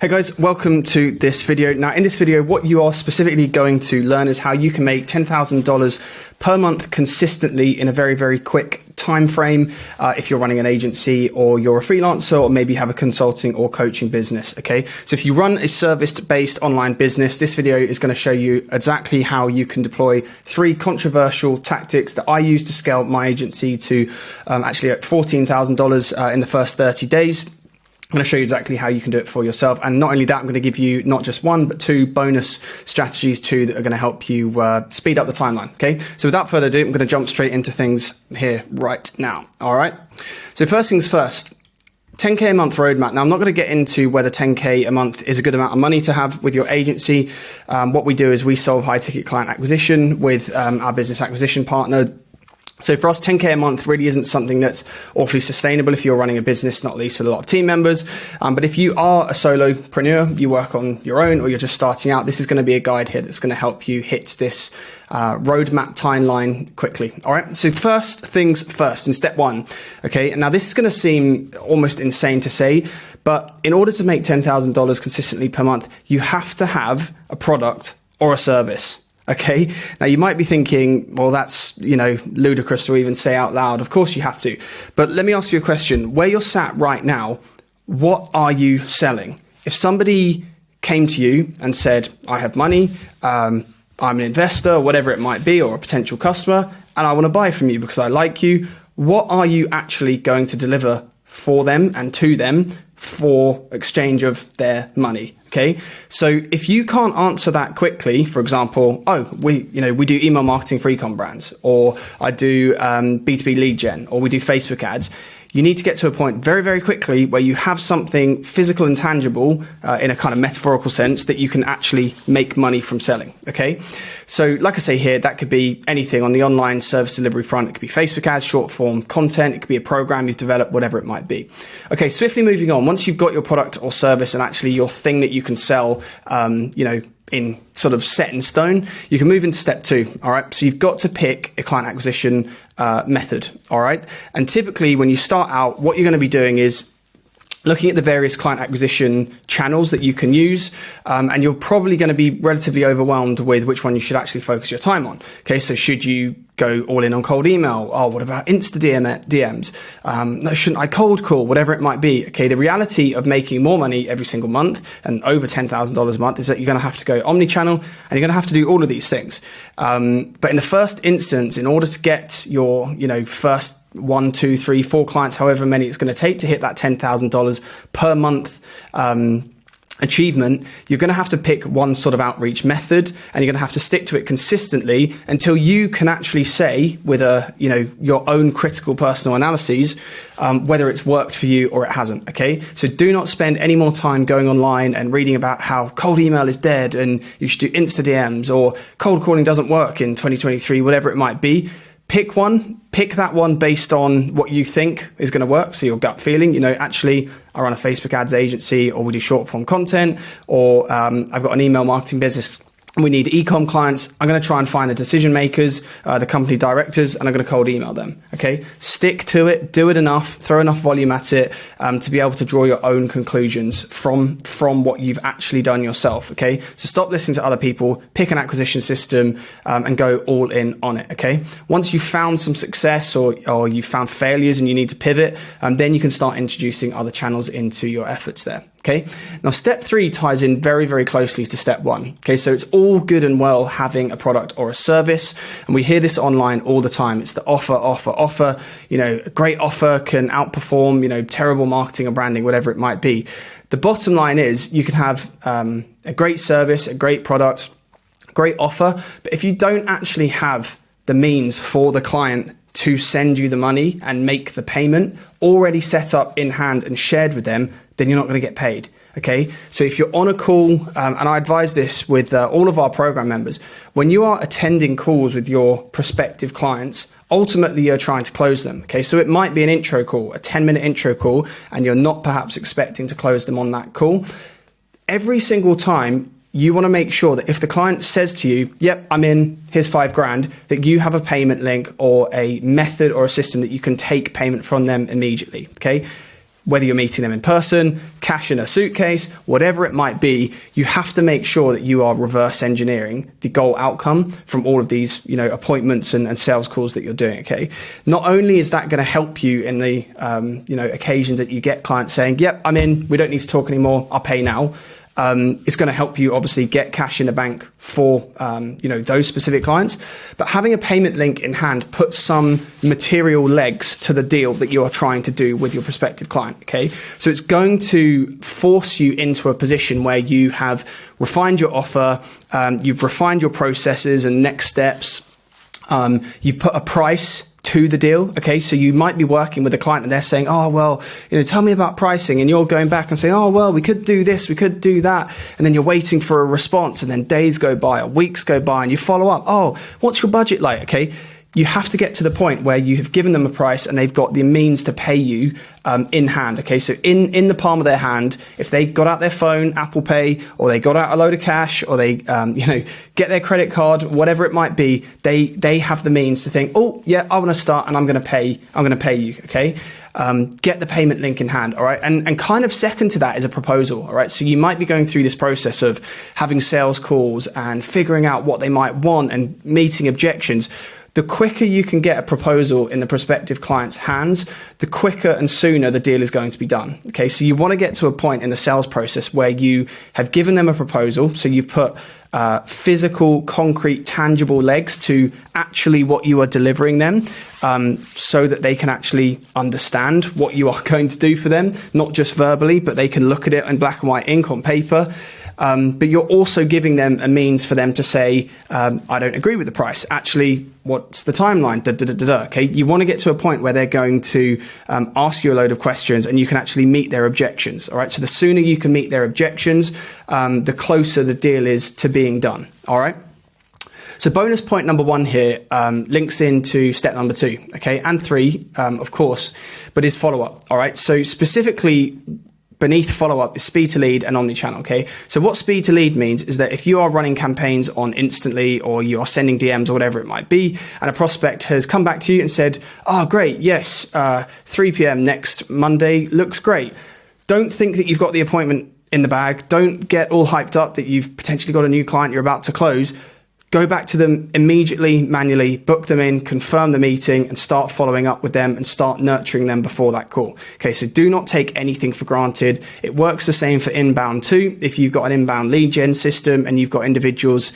Hey guys, welcome to this video. Now in this video, what you are specifically going to learn is how you can make $10,000 per month consistently in a very, very quick time frame if you're running an agency or you're a freelancer or maybe have a consulting or coaching business, okay? So if you run a service-based online business, this video is going to show you exactly how you can deploy 3 controversial tactics that I use to scale my agency to actually at $14,000 in the first 30 days. I'm going to show you exactly how you can do it for yourself. And not only that, I'm going to give you not just 1, but 2 bonus strategies too that are going to help you speed up the timeline. Okay. So without further ado, I'm going to jump straight into things here right now. All right. So first things first, 10K a month roadmap. Now I'm not going to get into whether 10K a month is a good amount of money to have with your agency. What we do is we solve high ticket client acquisition with our business acquisition partner. So for us, 10K a month really isn't something that's awfully sustainable if you're running a business, not least with a lot of team members. But if you are a solopreneur, you work on your own, or you're just starting out, this is going to be a guide here that's going to help you hit this roadmap timeline quickly. All right. So first things first in step 1. Okay. And now this is going to seem almost insane to say, but in order to make $10,000 consistently per month, you have to have a product or a service. Okay. Now you might be thinking, well, that's, ludicrous to even say out loud. Of course you have to. But let me ask you a question. Where you're sat right now, what are you selling? If somebody came to you and said, I have money, I'm an investor, whatever it might be, or a potential customer, and I want to buy from you because I like you, what are you actually going to deliver for them and to them for exchange of their money? Okay. So if you can't answer that quickly, for example, we do email marketing for e-com brands, or I do B2B lead gen, or we do Facebook ads. You need to get to a point very, very quickly where you have something physical and tangible in a kind of metaphorical sense that you can actually make money from selling. Okay. So like I say here, that could be anything on the online service delivery front. It could be Facebook ads, short form content. It could be a program you've developed, whatever it might be. Okay. Swiftly moving on. Once you've got your product or service and actually your thing that you can sell, in sort of set in stone, you can move into step 2. All right. So you've got to pick a client acquisition method. All right. And typically when you start out, what you're going to be doing is looking at the various client acquisition channels that you can use, and you're probably going to be relatively overwhelmed with which one you should actually focus your time on. Okay, so should you go all in on cold email? Oh, what about Insta DMs? No, shouldn't I cold call? Whatever it might be. Okay, the reality of making more money every single month and over $10,000 a month is that you're going to have to go omni-channel and you're going to have to do all of these things. But in the first instance, in order to get your, first 1, 2, 3, 4 clients, however many it's going to take to hit that $10,000 per month achievement, you're going to have to pick one sort of outreach method, and you're going to have to stick to it consistently until you can actually say with your own critical personal analyses whether it's worked for you or it hasn't. Okay, so do not spend any more time going online and reading about how cold email is dead and you should do Insta DMs or cold calling doesn't work in 2023, whatever it might be. Pick that one based on what you think is going to work. So your gut feeling, actually I run a Facebook ads agency, or we do short form content, or I've got an email marketing business. We need e-com clients. I'm going to try and find the decision makers, the company directors, and I'm going to cold email them. Okay. Stick to it, do it enough, throw enough volume at it, to be able to draw your own conclusions from what you've actually done yourself. Okay. So stop listening to other people, pick an acquisition system, and go all in on it. Okay. Once you've found some success or you've found failures and you need to pivot, then you can start introducing other channels into your efforts there. Okay. Now, step 3 ties in very, very closely to step 1. Okay. So it's all good and well having a product or a service. And we hear this online all the time. It's the offer. A great offer can outperform, terrible marketing or branding, whatever it might be. The bottom line is you can have a great service, a great product, great offer. But if you don't actually have the means for the client to send you the money and make the payment already set up in hand and shared with them, then you're not going to get paid. Okay. So if you're on a call, and I advise this with all of our program members, when you are attending calls with your prospective clients, ultimately you're trying to close them. Okay. So it might be an intro call, a 10-minute intro call, and you're not perhaps expecting to close them on that call. Every single time, you want to make sure that if the client says to you, yep, I'm in, here's $5,000, that you have a payment link or a method or a system that you can take payment from them immediately. Okay. whether you're meeting them in person, cash in a suitcase, whatever it might be, you have to make sure that you are reverse engineering the goal outcome from all of these, appointments and sales calls that you're doing. Okay. Not only is that going to help you in the, occasions that you get clients saying, yep, I'm in, we don't need to talk anymore, I'll pay now. It's going to help you obviously get cash in the bank for, those specific clients. But having a payment link in hand puts some material legs to the deal that you are trying to do with your prospective client. Okay. So it's going to force you into a position where you have refined your offer, you've refined your processes and next steps. You've put a price to the deal. Okay. So you might be working with a client and they're saying, oh, well, tell me about pricing. And you're going back and saying, oh, well, we could do this, we could do that. And then you're waiting for a response, and then days go by or weeks go by, and you follow up. Oh, what's your budget like? Okay. You have to get to the point where you have given them a price and they've got the means to pay you in hand. Okay, so in the palm of their hand, if they got out their phone, Apple Pay, or they got out a load of cash, or they get their credit card, whatever it might be, they have the means to think, oh yeah, I want to start and I'm going to pay you. Okay. Get the payment link in hand, all right? And kind of second to that is a proposal, all right? So you might be going through this process of having sales calls and figuring out what they might want and meeting objections. The quicker you can get a proposal in the prospective client's hands, the quicker and sooner the deal is going to be done. Okay, so you want to get to a point in the sales process where you have given them a proposal. So you've put physical, concrete, tangible legs to actually what you are delivering them, so that they can actually understand what you are going to do for them, not just verbally, but they can look at it in black and white ink on paper. But you're also giving them a means for them to say, I don't agree with the price. Actually, what's the timeline? Okay, you want to get to a point where they're going to ask you a load of questions and you can actually meet their objections. All right, so the sooner you can meet their objections, the closer the deal is to being done. All right. So bonus point number 1 here links into step number 2, okay, and 3, of course, but is follow-up. All right, so specifically beneath follow-up is speed to lead and omnichannel, okay? So what speed to lead means is that if you are running campaigns on Instantly or you are sending DMs or whatever it might be, and a prospect has come back to you and said, oh, great, yes, 3 p.m. next Monday looks great. Don't think that you've got the appointment in the bag. Don't get all hyped up that you've potentially got a new client you're about to close. Go back to them immediately, manually, book them in, confirm the meeting, and start following up with them and start nurturing them before that call. Okay, so do not take anything for granted. It works the same for inbound too. If you've got an inbound lead gen system and you've got individuals,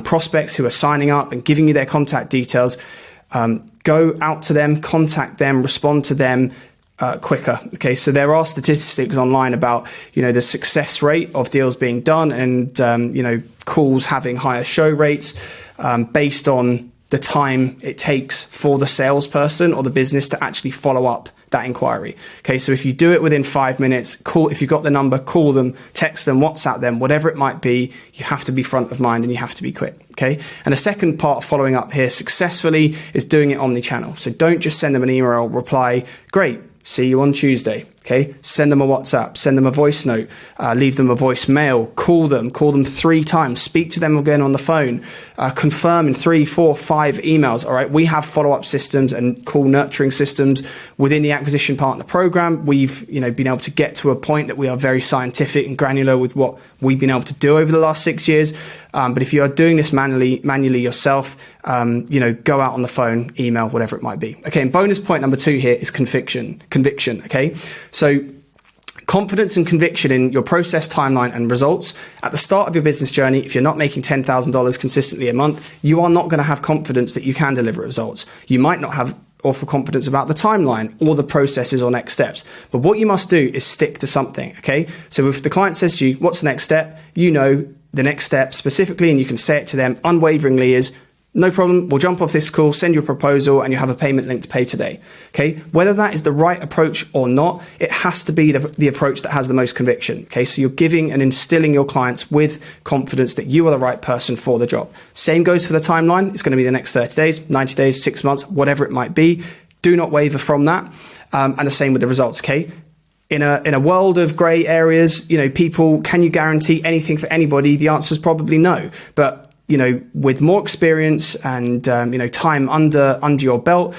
prospects who are signing up and giving you their contact details, go out to them, contact them, respond to them quicker. Okay, so there are statistics online about, the success rate of deals being done and, calls having higher show rates based on the time it takes for the salesperson or the business to actually follow up that inquiry. Okay, so if you do it within 5 minutes, if you've got the number, call them, text them, WhatsApp them, whatever it might be, you have to be front of mind and you have to be quick. Okay, and the second part of following up here successfully is doing it omni-channel. So don't just send them an email reply, great, see you on Tuesday. Okay, send them a WhatsApp, send them a voice note, leave them a voicemail, call them 3 times, speak to them again on the phone, confirm in 3, 4, 5 emails. All right, we have follow-up systems and call nurturing systems within the acquisition partner program. We've been able to get to a point that we are very scientific and granular with what we've been able to do over the last 6 years. But if you are doing this manually yourself, go out on the phone, email, whatever it might be. Okay, and bonus point number 2 here is conviction. Okay, so confidence and conviction in your process, timeline, and results. At the start of your business journey, if you're not making $10,000 consistently a month, you are not going to have confidence that you can deliver results. You might not have awful confidence about the timeline or the processes or next steps. But what you must do is stick to something, okay? So if the client says to you, what's the next step? The next step specifically, and you can say it to them unwaveringly is, no problem, we'll jump off this call, send you a proposal, and you have a payment link to pay today. Okay, whether that is the right approach or not, it has to be the approach that has the most conviction. Okay, so you're giving and instilling your clients with confidence that you are the right person for the job. Same goes for the timeline. It's going to be the next 30 days, 90 days, 6 months, whatever it might be. Do not waver from that. And the same with the results, okay? In a world of grey areas, people, can you guarantee anything for anybody? The answer is probably no. But with more experience and, time under your belt,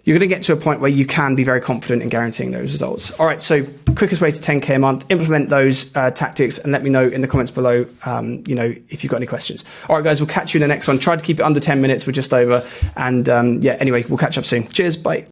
you're going to get to a point where you can be very confident in guaranteeing those results. All right, so quickest way to 10K a month, implement those tactics and let me know in the comments below, if you've got any questions. All right, guys, we'll catch you in the next one. Try to keep it under 10 minutes. We're just over. And anyway, we'll catch up soon. Cheers. Bye.